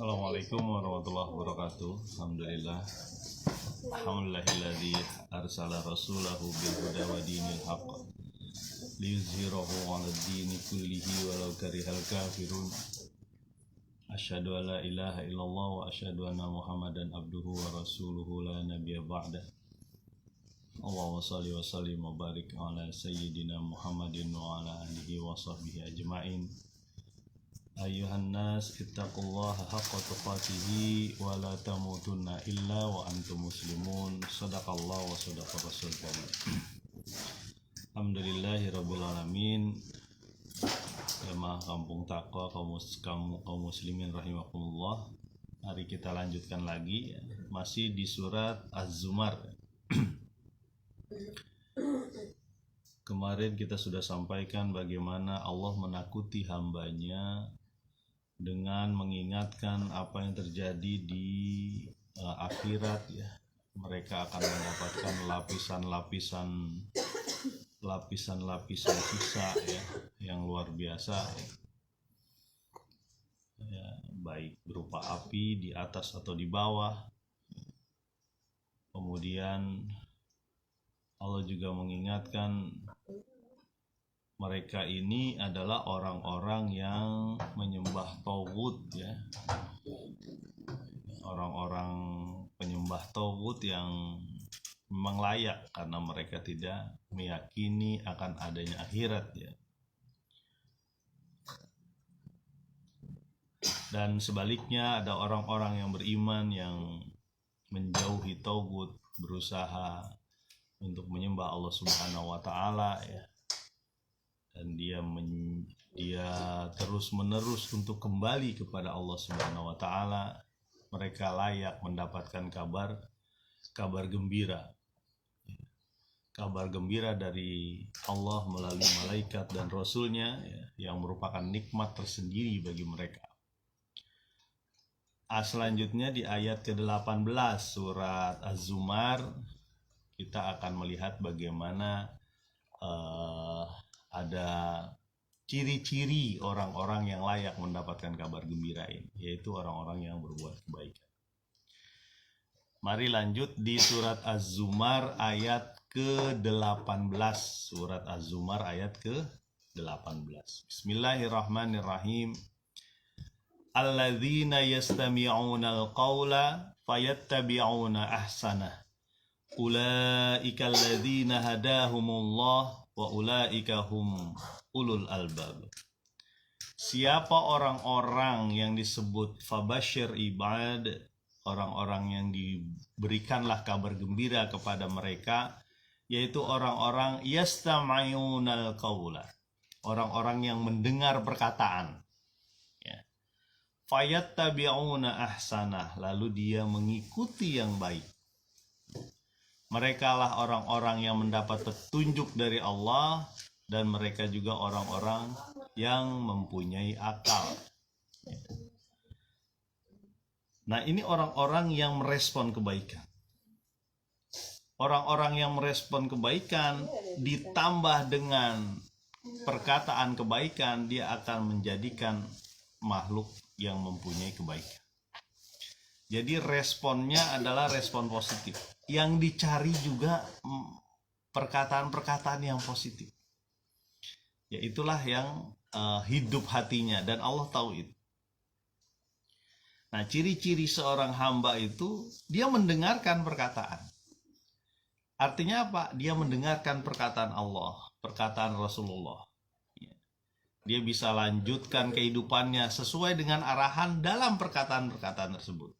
Assalamualaikum warahmatullahi wabarakatuh. Alhamdulillahilladzi arsala rasulahu bil huda wa dinil haqq liyuzhirahu 'alad dini kullihi walau karihal kafirun. Asyhadu an la ilaha illallah wa asyhadu anna Muhammadan abduhu wa rasuluhu la nabiyya ba'da. Allahumma shalli wa sallim wa barik ala sayyidina Muhammadin wa ala alihi wa sahbihi ajma'in. Ayuhan nas ittaqullaha haqqa tuqatih wa la tamutunna illa wa antum muslimun. Shadaqallahu wa shadaqa rasul karim. Alhamdulillahi rabbil alamin. Jemaah Kampung Taqwa kaum muslimin rahimakumullah. Mari kita lanjutkan lagi, masih di surat Az-Zumar. Kemarin kita sudah sampaikan bagaimana Allah menakuti hambanya dengan mengingatkan apa yang terjadi di akhirat ya. Mereka akan mendapatkan lapisan sisa ya, yang luar biasa ya, baik berupa api di atas atau di bawah. Kemudian Allah juga mengingatkan mereka ini adalah orang-orang yang menyembah tauhid ya. Orang-orang penyembah tauhid yang memang layak karena mereka tidak meyakini akan adanya akhirat ya. Dan sebaliknya ada orang-orang yang beriman yang menjauhi tauhid, berusaha untuk menyembah Allah Subhanahu wa taala ya. Dan dia terus menerus untuk kembali kepada Allah Subhanahu wa taala. Mereka layak mendapatkan kabar gembira. Kabar gembira dari Allah melalui malaikat dan rasulnya ya, yang merupakan nikmat tersendiri bagi mereka. Selanjutnya di ayat ke-18 surat Az-Zumar kita akan melihat bagaimana ada ciri-ciri orang-orang yang layak mendapatkan kabar gembira ini, yaitu orang-orang yang berbuat kebaikan. Mari lanjut di surat Az-Zumar ayat ke-18. Surat Az-Zumar ayat ke-18. Bismillahirrahmanirrahim. Alladzina yastami'una al-qawla fayattabi'una ahsanah. Ulaika alladzina hadahumullah wa ulaika hum ulul albab. Siapa orang-orang yang disebut fabashir ibad, orang-orang yang diberikanlah kabar gembira kepada mereka, yaitu orang-orang yastami'unal qawla, orang-orang yang mendengar perkataan ya. Fayattabi'una ahsanah, lalu dia mengikuti yang baik. Mereka lah orang-orang yang mendapat petunjuk dari Allah, dan mereka juga orang-orang yang mempunyai akal. Nah, ini orang-orang yang merespon kebaikan. Orang-orang yang merespon kebaikan ditambah dengan perkataan kebaikan, dia akan menjadikan makhluk yang mempunyai kebaikan. Jadi responnya adalah respon positif. Yang dicari juga perkataan-perkataan yang positif. Ya, itulah yang hidup hatinya, dan Allah tahu itu. Nah, ciri-ciri seorang hamba itu dia mendengarkan perkataan. Artinya apa? Dia mendengarkan perkataan Allah, perkataan Rasulullah. Dia bisa lanjutkan kehidupannya sesuai dengan arahan dalam perkataan-perkataan tersebut.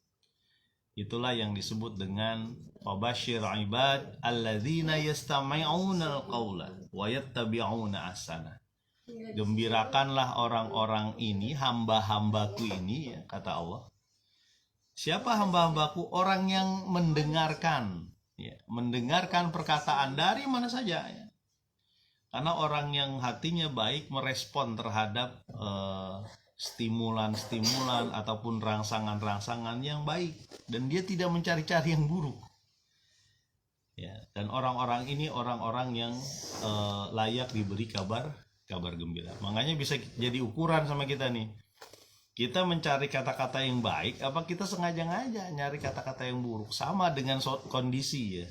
Itulah yang disebut dengan fabashir ibad alladzina yastami'una al-qawla wa yattabi'una ahsanah. Gembirakanlah orang-orang ini, hamba-hambaku ini ya, kata Allah. Siapa hamba-hambaku? Orang yang mendengarkan ya, mendengarkan perkataan dari mana saja ya. Karena orang yang hatinya baik merespon terhadap stimulan-stimulan ataupun rangsangan-rangsangan yang baik, dan dia tidak mencari-cari yang buruk ya. Dan orang-orang ini orang-orang yang layak diberi kabar gembira. Makanya bisa jadi ukuran sama kita nih. Kita mencari kata-kata yang baik, apa kita sengaja-ngaja nyari kata-kata yang buruk? Sama dengan kondisi ya.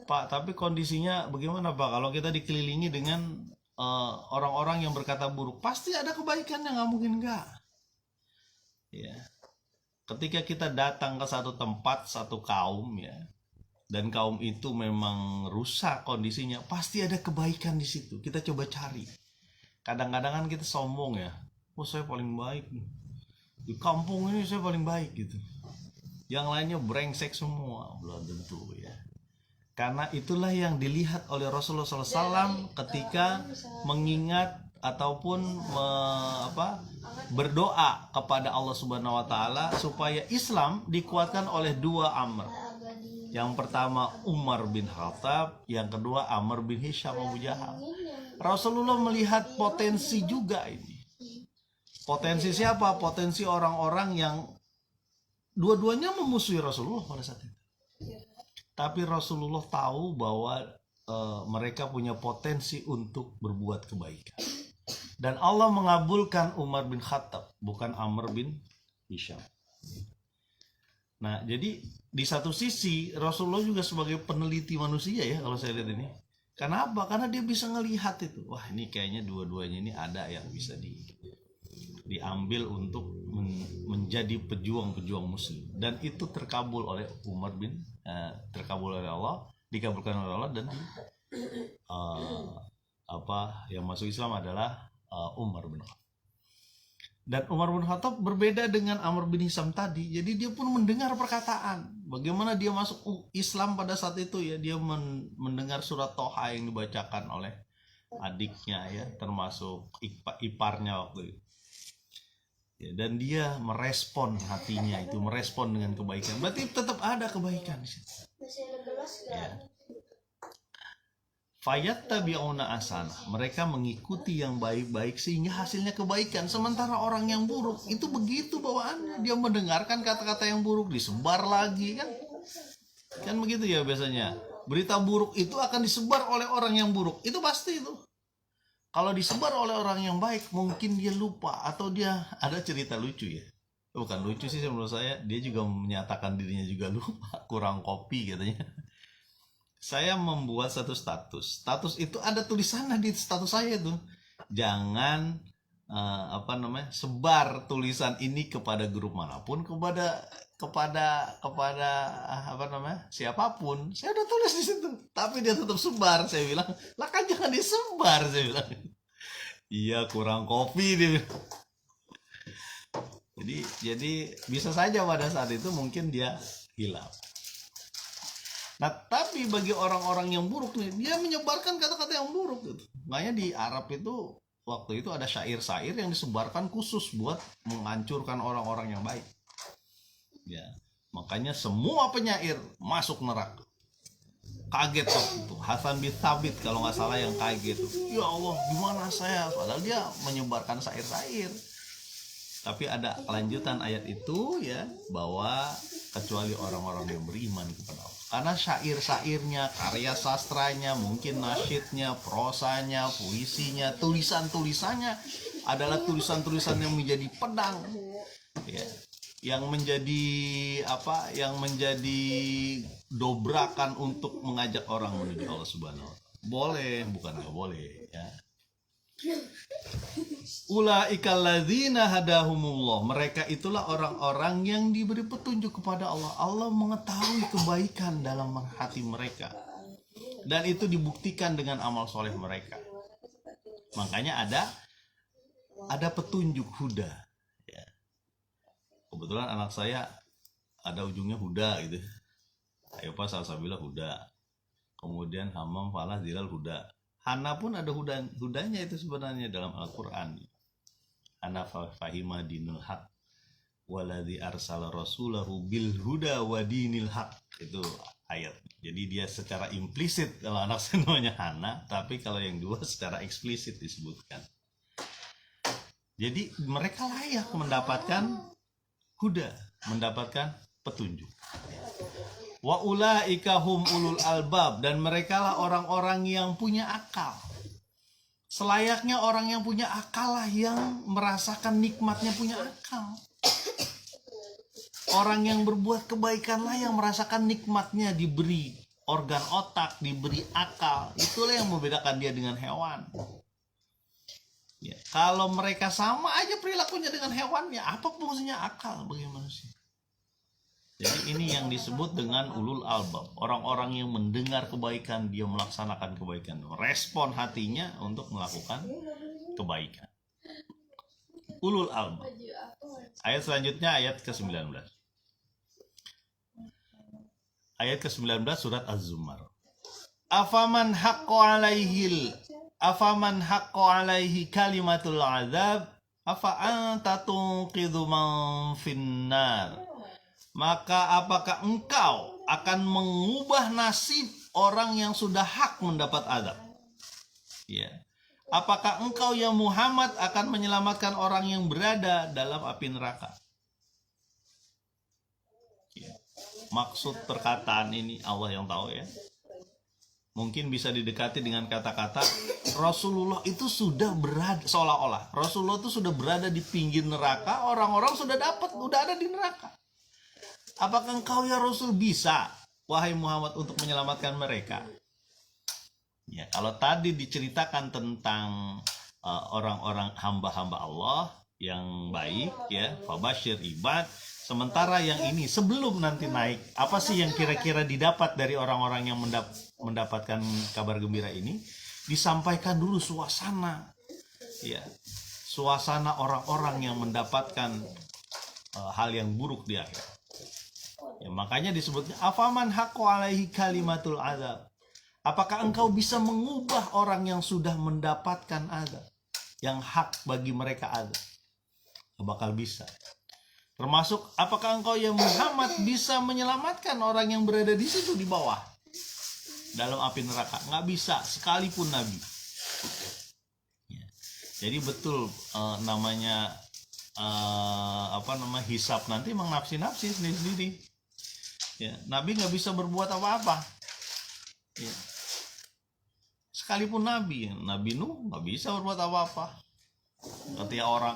Pak, tapi kondisinya bagaimana Pak? Kalau kita dikelilingi dengan orang-orang yang berkata buruk, pasti ada kebaikannya, nggak mungkin nggak. Ya. Ketika kita datang ke satu tempat, satu kaum ya, dan kaum itu memang rusak kondisinya, pasti ada kebaikan di situ. Kita coba cari. Kadang-kadang kan kita sombong ya, oh saya paling baik nih, di kampung ini saya paling baik gitu, yang lainnya brengsek semua. Belum tentu ya, karena itulah yang dilihat oleh Rasulullah SAW ketika mengingat ataupun berdoa kepada Allah Subhanahu Wa Taala supaya Islam dikuatkan oleh dua Amr. Yang pertama Umar bin Khattab, yang kedua Amr bin Hisham Abu Jahal. Rasulullah melihat potensi juga ini. Potensi siapa? Potensi orang-orang yang dua-duanya memusuhi Rasulullah pada saat itu. Tapi Rasulullah tahu bahwa mereka punya potensi untuk berbuat kebaikan. Dan Allah mengabulkan Umar bin Khattab, bukan Amr bin Hisham. Nah, jadi di satu sisi Rasulullah juga sebagai peneliti manusia ya kalau saya lihat ini. Kenapa? Karena dia bisa ngelihat itu. Wah, ini kayaknya dua-duanya ini ada yang bisa diambil untuk menjadi pejuang-pejuang muslim. Dan itu terkabul oleh Umar bin terkabul oleh Allah, dikabulkan oleh Allah, dan yang masuk Islam adalah Umar bin Khattab. Dan Umar bin Khattab berbeda dengan Amr bin Hisham tadi. Jadi dia pun mendengar perkataan. Bagaimana dia masuk Islam pada saat itu ya. Dia mendengar surat Toha yang dibacakan oleh adiknya ya. Termasuk iparnya waktu itu. Ya, dan dia merespon hatinya itu. Merespon dengan kebaikan. Berarti tetap ada kebaikan di situ. Ya. Fayattabi'una asana, mereka mengikuti yang baik-baik sehingga hasilnya kebaikan. Sementara orang yang buruk itu begitu bawaannya, dia mendengarkan kata-kata yang buruk disebar lagi kan begitu ya biasanya. Berita buruk itu akan disebar oleh orang yang buruk, itu pasti itu. Kalau disebar oleh orang yang baik mungkin dia lupa, atau dia ada cerita lucu ya, bukan lucu sih menurut saya, dia juga menyatakan dirinya juga lupa, kurang kopi katanya. Saya membuat satu status itu ada tulisannya di status saya itu, jangan sebar tulisan ini kepada grup manapun, kepada siapapun. Saya udah tulis di situ, tapi dia tetap sebar. Saya bilang, lah kan jangan disebar, saya bilang. Iya, kurang kopi dia. Jadi bisa saja pada saat itu mungkin dia hilang. Nah, tapi bagi orang-orang yang buruk nih, dia menyebarkan kata-kata yang buruk gitu. Makanya di Arab itu waktu itu ada syair-syair yang disebarkan khusus buat menghancurkan orang-orang yang baik. Ya, makanya semua penyair masuk neraka. Kaget waktu itu. Hasan bin Thabit kalau nggak salah yang kaget itu. Ya Allah, gimana saya? Padahal dia menyebarkan syair-syair. Tapi ada kelanjutan ayat itu ya, bahwa kecuali orang-orang yang beriman kepada Allah. Karena syair-syairnya, karya sastranya, mungkin nasyidnya, prosanya, puisinya, tulisan-tulisannya adalah tulisan-tulisan yang menjadi pedang, ya, yang menjadi dobrakan untuk mengajak orang menuju Allah Subhanahu wa Ta'ala. Boleh, bukan nggak boleh, ya. Ulaikal ladzina hadahumullah, mereka itulah orang-orang yang diberi petunjuk kepada Allah. Allah mengetahui kebaikan dalam hati mereka, dan itu dibuktikan dengan amal soleh mereka. Makanya ada petunjuk huda ya. Kebetulan anak saya ada ujungnya huda gitu. Ayo Pak Salsabila huda, kemudian Hamam Falah Dilal huda. Hana pun ada hudanya itu sebenarnya dalam Al-Quran. Ana fahima dinul haq waladhi arsala rasulahu bil huda wa dinil haq. Itu ayat. Jadi dia secara implisit, kalau anak saya namanya Hana, tapi kalau yang dua secara eksplisit disebutkan. Jadi mereka layak mendapatkan huda, mendapatkan petunjuk. Wa ulaika hum ulul albab, dan mereka lah orang-orang yang punya akal. Selayaknya orang yang punya akal lah yang merasakan nikmatnya punya akal. Orang yang berbuat kebaikan lah yang merasakan nikmatnya diberi organ otak, diberi akal. Itulah yang membedakan dia dengan hewan. Ya, kalau mereka sama aja perilakunya dengan hewan, ya apa fungsinya akal bagi manusia? Jadi ini yang disebut dengan ulul albab. Orang-orang yang mendengar kebaikan, dia melaksanakan kebaikan. Respon hatinya untuk melakukan kebaikan. Ulul albab. Ayat selanjutnya ayat ke-19. Ayat ke-19 surat Az-Zumar. Afaman haqqo alaihi kalimatul azab afa anta tunqidhu man finnar. Maka apakah engkau akan mengubah nasib orang yang sudah hak mendapat azab? Ya. Apakah engkau ya Muhammad akan menyelamatkan orang yang berada dalam api neraka? Ya. Maksud perkataan ini Allah yang tahu ya. Mungkin bisa didekati dengan kata-kata Rasulullah itu sudah berada, seolah-olah Rasulullah itu sudah berada di pinggir neraka, orang-orang sudah ada di neraka. Apakah engkau ya Rasul bisa, wahai Muhammad, untuk menyelamatkan mereka? Ya, kalau tadi diceritakan tentang orang-orang hamba-hamba Allah yang baik, ya, fabashir ibad. Sementara yang ini sebelum nanti naik, apa sih yang kira-kira didapat dari orang-orang yang mendapatkan kabar gembira ini? Disampaikan dulu suasana, ya, suasana orang-orang yang mendapatkan hal yang buruk di akhir. Ya, makanya disebutnya afaman haqqo alaihi kalimatul azab. Apakah engkau bisa mengubah orang yang sudah mendapatkan azab, yang hak bagi mereka azab? Gak bakal bisa. Termasuk apakah engkau ya Muhammad bisa menyelamatkan orang yang berada di situ di bawah dalam api neraka? Nggak bisa, sekalipun Nabi. Ya. Jadi betul namanya hisab nanti memang nafsi-nafsi sendiri-sendiri. Ya, Nabi nggak bisa berbuat apa-apa. Ya. Sekalipun Nabi Nuh nggak bisa berbuat apa-apa.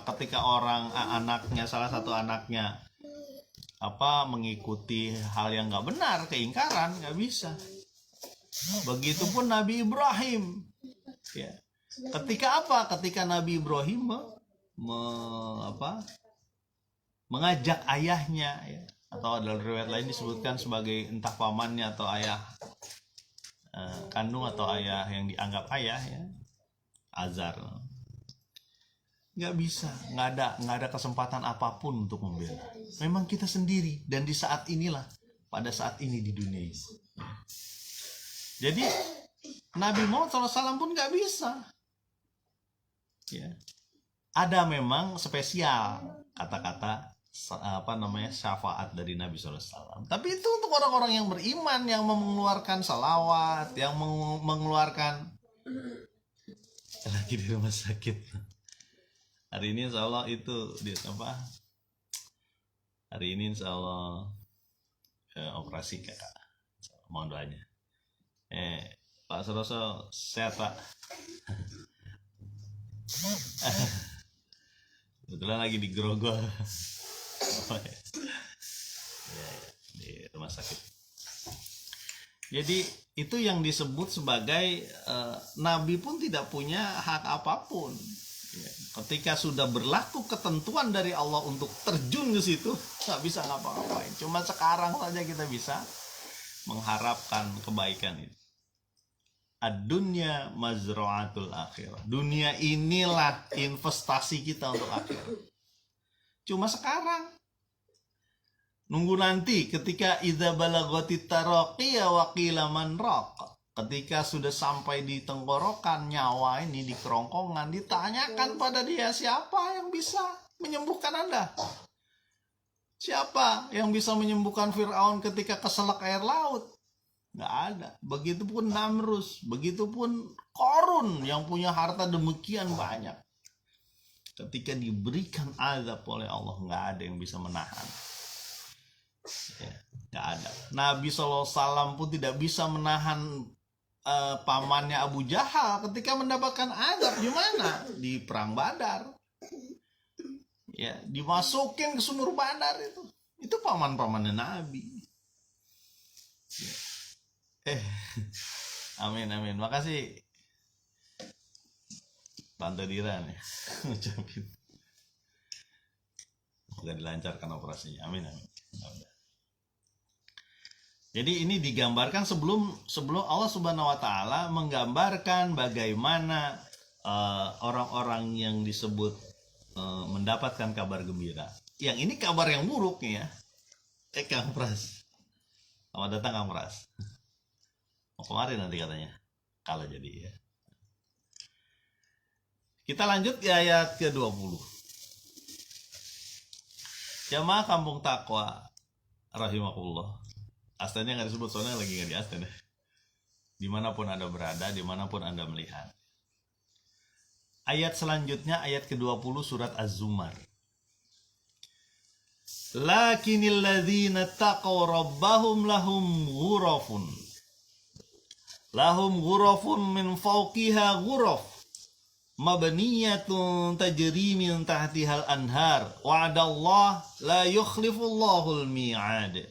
Ketika orang anaknya, salah satu anaknya mengikuti hal yang nggak benar, keingkaran, nggak bisa. Begitupun Nabi Ibrahim. Ya. Ketika Nabi Ibrahim mengajak ayahnya, ya, atau dalam riwayat lain disebutkan sebagai entah pamannya atau ayah kandung atau ayah yang dianggap ayah, ya, Azar, nggak bisa, nggak ada kesempatan apapun untuk membela. Memang kita sendiri, dan di saat inilah, pada saat ini di dunia ini. Jadi Nabi Muhammad SAW pun nggak bisa. Ya. Ada memang spesial kata-kata syafaat dari Nabi SAW. Tapi itu untuk orang-orang yang beriman, yang mengeluarkan salawat, yang mengeluarkan lagi di rumah sakit. Hari ini insya Allah hari ini insya Allah operasi kakak. Mohon doanya. Pak Suroso sehat Pak. Kebetulan lagi di Grogol. Di rumah sakit. Jadi itu yang disebut sebagai Nabi pun tidak punya hak apapun. Ya, ketika sudah berlaku ketentuan dari Allah untuk terjun ke situ, nggak bisa ngapa-ngapain. Cuma sekarang saja kita bisa mengharapkan kebaikan itu. Ad-dunya mazra'atul akhirah. Dunia inilah investasi kita untuk akhirat. Cuma sekarang. Nunggu nanti ketika idza balaghatit taraqiya wa qila man raq. Ketika sudah sampai di tenggorokan nyawa ini, di kerongkongan, ditanyakan pada dia, siapa yang bisa menyembuhkan Anda? Siapa yang bisa menyembuhkan Fir'aun ketika keselak air laut? Nggak ada. Begitupun Namrus, begitupun Qarun yang punya harta demikian banyak. Ketika diberikan azab oleh Allah, nggak ada yang bisa menahan. Ya, nggak ada. Nabi SAW pun tidak bisa menahan pamannya Abu Jahal ketika mendapatkan azab gimana? Di perang Badar. Ya, dimasukin ke sumur Badar itu. Itu paman-pamannya Nabi. Ya. Amin amin. Makasih. Tante Dira nih ngucapin. Semoga dilancarkan operasinya. Amin amin. Jadi ini digambarkan sebelum Allah Subhanahu wa taala menggambarkan bagaimana orang-orang yang disebut mendapatkan kabar gembira. Yang ini kabar yang buruk nih ya. Kang Pras. Selamat datang Kang Pras. Mau kemarin nanti katanya. Kalau jadi ya. Kita lanjut ke ayat ke-20. Jamaah Kampung Takwa rahimakumullah. Astannya nggak disebut soalnya lagi nggak di astan ya. Dimanapun Anda berada, dimanapun Anda melihat. Ayat selanjutnya ayat ke-20 surat Az-Zumar. Lakinil ladzina taqaw rabbahum lahum ghurafun min fawqiha ghuraf mabniyatun tajri min tahtihal anhar wa'adallah la yukhlifullahul mi'ad.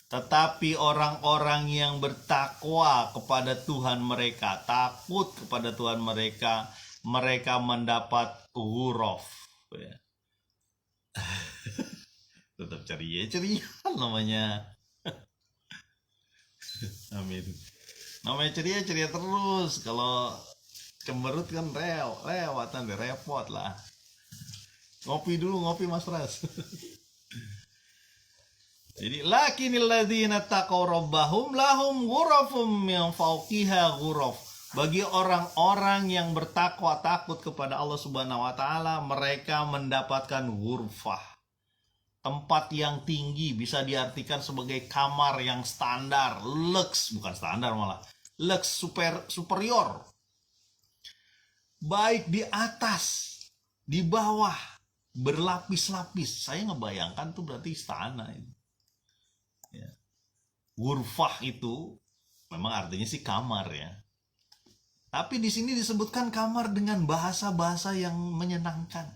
Tetapi orang-orang yang bertakwa kepada Tuhan mereka, takut kepada Tuhan mereka, mereka mendapat ghuraf. Tetap ceria namanya. Amin. Namanya ceria terus. Kalau cemberut kan lewatan deh, repot lah. Ngopi dulu, Mas Pras. Jadi lakinil ladzina taqaw rabbahum lahum ghurafum min fawqiha ghuraf. Bagi orang-orang yang bertakwa takut kepada Allah Subhanahu wa taala, mereka mendapatkan ghurfah. Tempat yang tinggi, bisa diartikan sebagai kamar yang standar, lux, bukan standar malah. Lux superior. Baik di atas, di bawah, berlapis-lapis. Saya ngebayangkan tuh berarti istana itu. Ya. Ghurfah itu memang artinya sih kamar ya. Tapi di sini disebutkan kamar dengan bahasa-bahasa yang menyenangkan.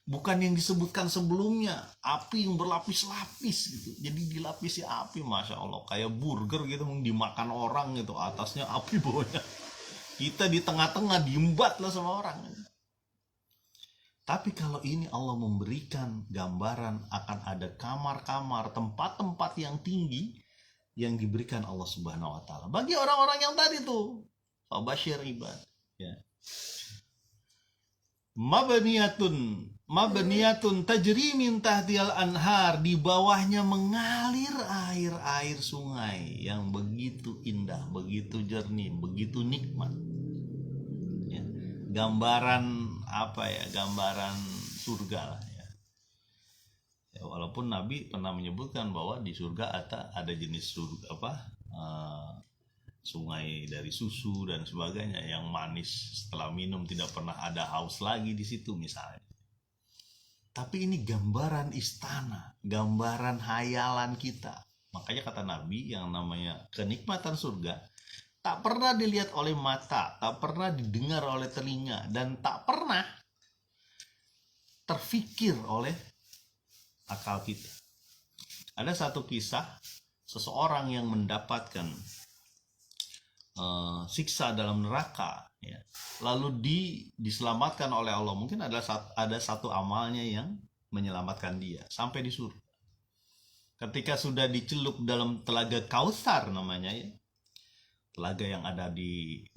Bukan yang disebutkan sebelumnya, api yang berlapis-lapis gitu. Jadi dilapisi api, Masya Allah. Kayak burger gitu, dimakan orang gitu. Atasnya api, bawahnya. Kita di tengah-tengah diembat lah sama orang. Tapi kalau ini Allah memberikan gambaran akan ada kamar-kamar, tempat-tempat yang tinggi yang diberikan Allah Subhanahu wa taala. Bagi orang-orang yang tadi tuh, Fabasyir ibad, ya. Mabniyatun tajri min tahtihal anhar, di bawahnya mengalir air sungai yang begitu indah, begitu jernih, begitu nikmat. Ya. Gambaran gambaran surga lah ya. Ya, walaupun Nabi pernah menyebutkan bahwa di surga ada jenis surga sungai dari susu dan sebagainya yang manis, setelah minum tidak pernah ada haus lagi di situ misalnya. Tapi ini gambaran istana, gambaran hayalan kita. Makanya kata Nabi yang namanya kenikmatan surga tak pernah dilihat oleh mata, tak pernah didengar oleh telinga, dan tak pernah terfikir oleh akal kita. Ada satu kisah seseorang yang mendapatkan siksa dalam neraka ya. Lalu diselamatkan oleh Allah. Mungkin ada satu amalnya yang menyelamatkan dia sampai di surga. Ketika sudah dicelup dalam telaga Kautsar namanya ya. Telaga yang ada di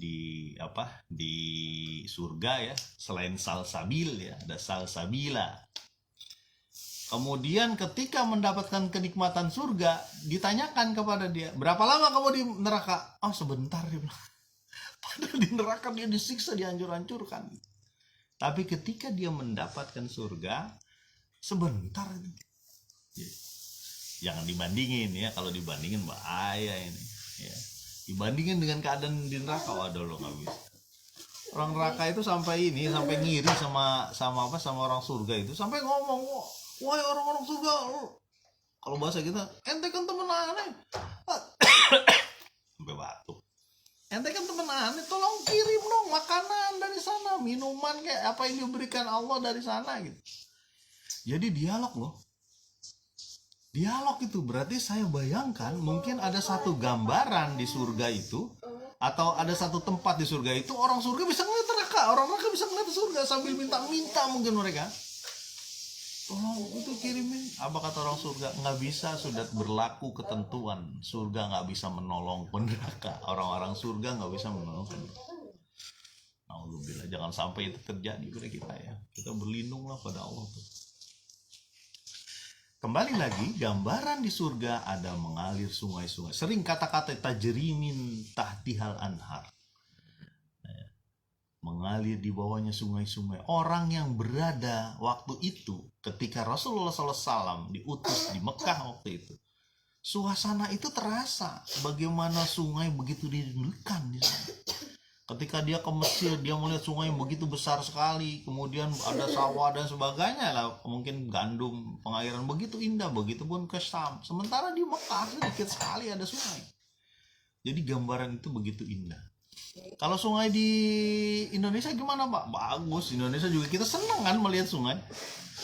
surga ya, selain salsabil ya, ada salsabila. Kemudian ketika mendapatkan kenikmatan surga, ditanyakan kepada dia, berapa lama kamu di neraka? Oh, sebentar, dia bilang. Padahal di neraka dia disiksa, dihancur-hancurkan. Tapi ketika dia mendapatkan surga, sebentar. Jangan dibandingin ya, kalau dibandingin bahaya ini. Ya. Dibandingin dengan keadaan di neraka, waduh lo nggak bisa. Orang neraka itu sampai ngiri sama orang surga itu, sampai ngomong, wahai orang-orang surga, kalau bahasa kita, ente kan temen aneh. sampai batuk. Ente kan teman aneh, tolong kirim dong makanan dari sana, minuman kayak apa yang diberikan Allah dari sana gitu. Jadi dialog loh. Dialog itu berarti saya bayangkan mungkin ada satu gambaran di surga itu, atau ada satu tempat di surga itu, orang surga bisa ngeliat neraka, orang neraka bisa ngeliat surga sambil minta-minta mungkin mereka. Tolong itu kirimin. Apa kata orang surga? Nggak bisa, sudah berlaku ketentuan. Surga nggak bisa menolong neraka. Orang-orang surga nggak bisa menolong neraka. Alhamdulillah, jangan sampai itu terjadi pada kita ya. Kita berlindunglah pada Allah tuh. Kembali lagi, gambaran di surga ada mengalir sungai-sungai. Sering kata-kata tajrimin tahtihal anhar. Mengalir di bawahnya sungai-sungai. Orang yang berada waktu itu ketika Rasulullah SAW diutus di Mekah waktu itu, suasana itu terasa bagaimana sungai begitu dirindukan di sana. Ketika dia ke Mesir, dia melihat sungai yang begitu besar sekali, kemudian ada sawah dan sebagainya lah, mungkin gandum, pengairan begitu indah. Begitupun ke Syam. Sementara di Mekah sedikit sekali ada sungai. Jadi gambaran itu begitu indah. Kalau sungai di Indonesia gimana Pak? Bagus, Indonesia juga kita senang kan melihat sungai.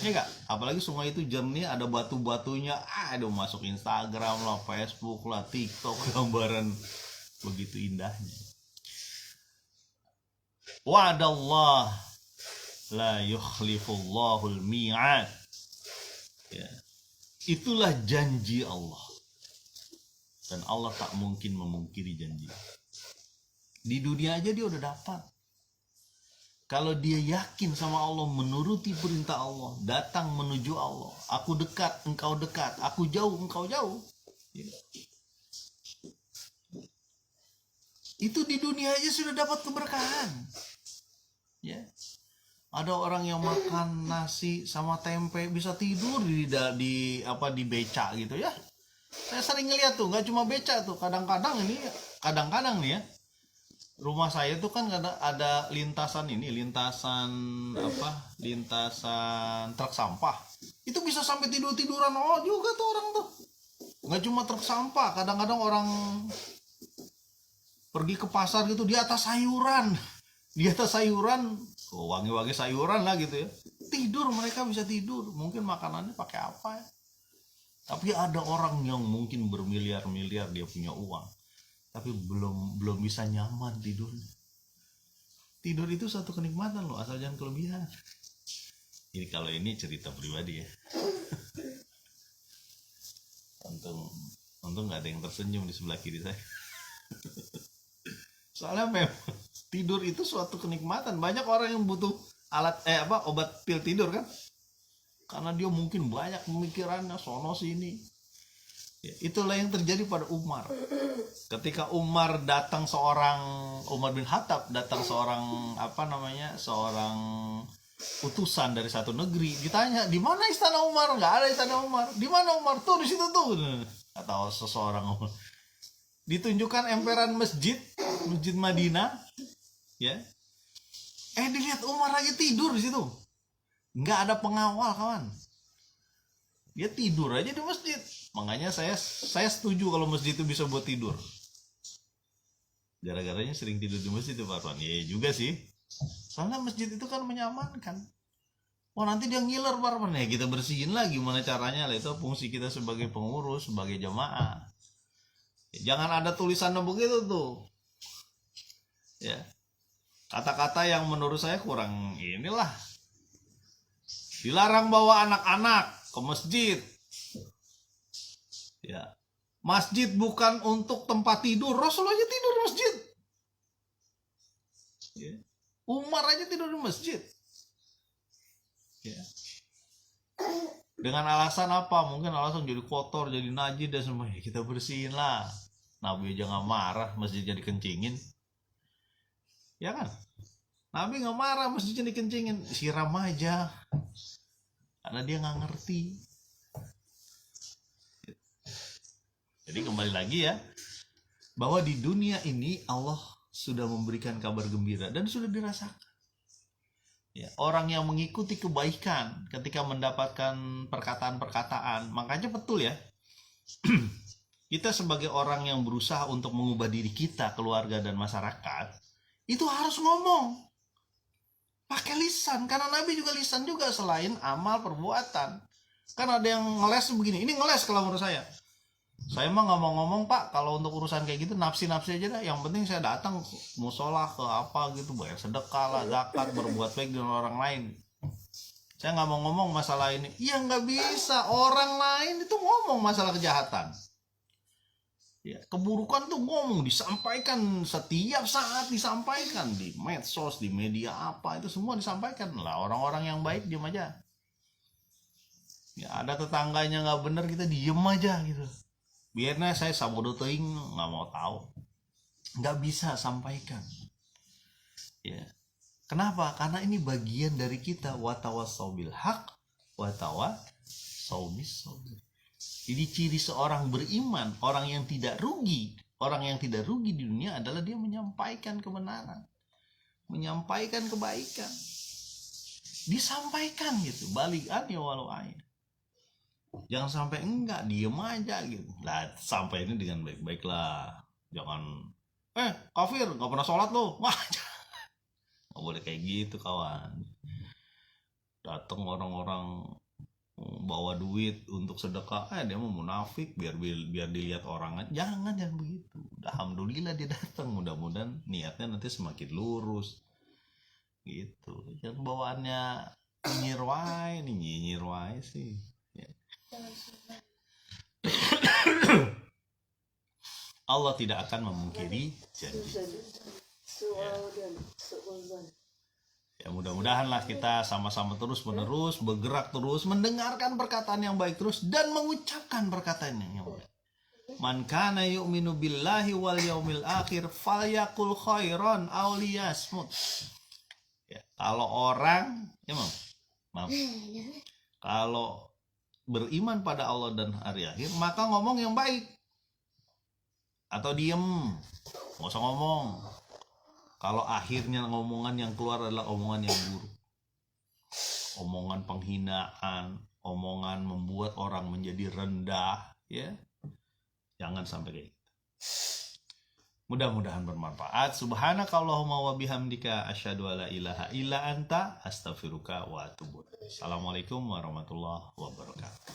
Ya enggak? Apalagi sungai itu jernih, ada batu-batunya. Aduh, masuk Instagram lah, Facebook lah, TikTok, gambaran begitu indahnya. Wa'adallah la yukhlifullahul mi'ad. Ya. Itulah janji Allah. Dan Allah tak mungkin memungkiri janji. Di dunia aja dia udah dapat. Kalau dia yakin sama Allah, menuruti perintah Allah, datang menuju Allah. Aku dekat, engkau dekat. Aku jauh, engkau jauh. Ya. Itu di dunia aja sudah dapat keberkahan. Ya. Ada orang yang makan nasi sama tempe bisa tidur di beca gitu ya. Saya sering ngeliat tuh, nggak cuma beca tuh. Kadang-kadang nih ya. Rumah saya tuh kan ada lintasan truk sampah. Itu bisa sampai tiduran juga tuh orang tuh. Nggak cuma truk sampah, kadang-kadang orang pergi ke pasar gitu di atas sayuran, wangi-wangi sayuran lah gitu ya. Tidur, mereka bisa tidur. Mungkin makanannya pakai apa ya? Tapi ada orang yang mungkin bermiliar-miliar dia punya uang, tapi belum bisa nyaman tidurnya. Tidur itu satu kenikmatan loh, asal jangan kelebihan. Ini kalau ini cerita pribadi ya. Untung nggak ada yang tersenyum di sebelah kiri saya. Soalnya memang tidur itu suatu kenikmatan. Banyak orang yang butuh obat pil tidur kan, karena dia mungkin banyak pemikirannya sono sini. Ya, itulah yang terjadi pada Umar. Ketika Umar bin Khattab datang seorang utusan dari satu negeri, ditanya di mana istana Umar, nggak ada istana Umar. Di mana Umar? Tuh di situ tuh. Atau seseorang ditunjukkan emperan masjid Madinah, ya. Dilihat Umar lagi tidur di situ, nggak ada pengawal kawan. Dia tidur aja di masjid. Makanya saya setuju kalau masjid itu bisa buat tidur. Gara-garanya sering tidur di masjid itu Pak Arwan. Iya juga sih. Soalnya masjid itu kan menyamankan. Nanti dia ngiler Pak Arwan. Ya kita bersihin lah, gimana caranya lah. Itu fungsi kita sebagai pengurus, sebagai jamaah. Jangan ada tulisan begitu tuh. Ya. Kata-kata yang menurut saya kurang inilah. Dilarang bawa anak-anak ke masjid. Ya. Masjid bukan untuk tempat tidur. Rasul aja tidur di masjid. Ya. Umar aja tidur di masjid. Ya. Dengan alasan apa? Mungkin alasan jadi kotor, jadi najis dan semuanya. Kita bersihin lah. Nabi aja gak marah, masjid jadi kencingin. Ya kan? Nabi gak marah, masjid jadi kencingin. Siram aja. Karena dia gak ngerti. Jadi kembali lagi ya, bahwa di dunia ini Allah sudah memberikan kabar gembira dan sudah dirasakan. Ya, orang yang mengikuti kebaikan ketika mendapatkan perkataan-perkataan, makanya betul ya. kita sebagai orang yang berusaha untuk mengubah diri kita, keluarga dan masyarakat, itu harus ngomong pakai lisan, karena Nabi juga lisan juga selain amal perbuatan. Kan ada yang ngeles begini, ini ngeles kalau menurut saya mah nggak mau ngomong Pak, kalau untuk urusan kayak gitu nafsi aja dah, yang penting saya datang musola ke apa gitu, bayar sedekah lah, zakat, berbuat baik dengan orang lain. Saya nggak mau ngomong masalah ini. Ya nggak bisa, orang lain itu ngomong masalah kejahatan. Ya, keburukan tuh ngomong, disampaikan setiap saat, disampaikan di medsos, di media apa, itu semua disampaikan lah. Orang-orang yang baik diem aja. Ya, ada tetangganya nggak bener, kita diem aja gitu. Biarnya saya sabodo teuing, nggak mau tahu. Nggak bisa sampaikan. Ya. Kenapa? Karena ini bagian dari kita, watawasau bil haq, watawasau bis sabr. Jadi ciri seorang beriman, orang yang tidak rugi di dunia adalah dia menyampaikan kebenaran, menyampaikan kebaikan, disampaikan gitu, balikan ya walau ayat. Jangan sampai enggak, diem aja gitu. Lah, sampai ini dengan baik-baik lah. Jangan, kafir, nggak pernah sholat lo, wah, nggak boleh kayak gitu kawan. Datang orang-orang bawa duit untuk sedekah, dia mau munafik biar dilihat orang. Jangan begitu. Alhamdulillah dia datang, mudah-mudahan niatnya nanti semakin lurus gitu. Jangan bawaannya nyinyir wae sih ya. Allah tidak akan memungkiri janji ya, mudah-mudahanlah kita sama-sama terus-menerus bergerak terus, mendengarkan perkataan yang baik terus, dan mengucapkan perkataan yang baik. Man kana yu'minu billahi wal yaumil akhir falyakul khairan aw liyasmut. Ya, kalau orang maaf. Kalau beriman pada Allah dan hari akhir, maka ngomong yang baik atau diem, nggak usah ngomong. Kalau akhirnya ngomongan yang keluar adalah omongan yang buruk, omongan penghinaan, omongan membuat orang menjadi rendah, ya, jangan sampai kayak gitu. Mudah-mudahan bermanfaat. Subhanakallahumma wa bihamdika asyhadu alla ilaha illa anta astaghfiruka wa atubu ilaik. Assalamualaikum warahmatullahi wabarakatuh.